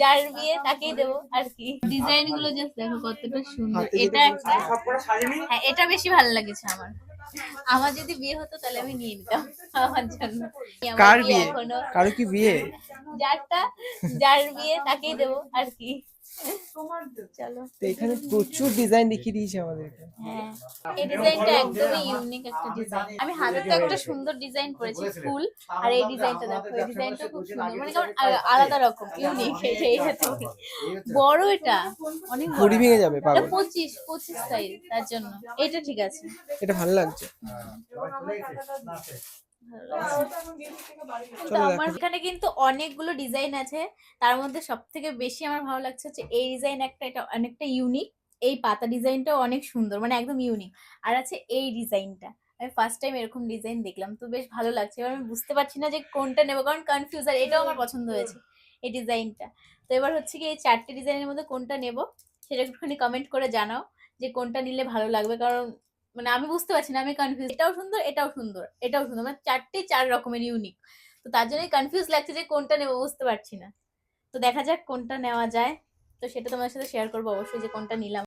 যার বিয়ে তাকেই দেবো আর কি। ডিজাইন গুলো জাস্ট দেখো কতটা সুন্দর। এটা একটা, হ্যাঁ এটা বেশি ভালো লেগেছে আমার। আমার যদি বিয়ে হতো তাহলে আমি নিয়ে নিতাম আমার জন্য। আমার কার বিয়ে বিয়ে? এখনো, কারো কি বিয়ে? যার বিয়ে তাকেই দেবো আর কি। চলো। তো এখানে প্রচুর ডিজাইন দেখিয়ে দিয়েছে আমাদেরকে। হ্যাঁ, এই ডিজাইনটা একদমই ইউনিক একটা ডিজাইন। আমি হাতে তো একটা সুন্দর ডিজাইন করেছি ফুল, আর এই ডিজাইনটা দেখো, এই ডিজাইনটা খুব সুন্দর, মানে কেমন আলাদা রকম ইউনিক। এই হাতে বড়, এটা অনেক বড়, ঘড়ি ভেঙে যাবে এটা পাগল। 25 সাইজ, তার জন্য এটা ঠিক আছে। এটা ভালো লাগছে। কিন্তু চলো আমার দেখো। এখানে কিন্তু অনেকগুলো ডিজাইন আছে, তার মধ্যে সব থেকে বেশি আমার ভালো লাগছে হচ্ছে এই ডিজাইন একটা, এটা অনেকটা ইউনিক। এই পাতা ডিজাইনটাও অনেক সুন্দর, মানে একদম ইউনিক। আর আছে এই ডিজাইনটা, আমি ফার্স্ট টাইম এরকম ডিজাইন দেখলাম, তো বেশ ভালো লাগছে। এবার আমি বুঝতে পারছি না যে কোনটা নেবো, কারণ কনফিউজ। আর এটাও আমার পছন্দ হয়েছে এই ডিজাইনটা। তো এবার হচ্ছে কি এই 4টে ডিজাইনের মধ্যে কোনটা নেব সেটা একটুখানি কমেন্ট করে জানাও, যে কোনটা নিলে ভালো লাগবে। কারণ মানে আমি বুঝতে পারছি না, আমি কনফিউজ। এটাও সুন্দর, এটাও সুন্দর, এটাও সুন্দর, মানে 4টে 4 রকমের ইউনিক। তো তার জন্যই কনফিউজ লাগছে যে কোনটা নেবো, বুঝতে পারছি না। তো দেখা যাক কোনটা নেওয়া যায়। তো সেটা তোমার সাথে শেয়ার করবো অবশ্যই, যে কোনটা নিলাম।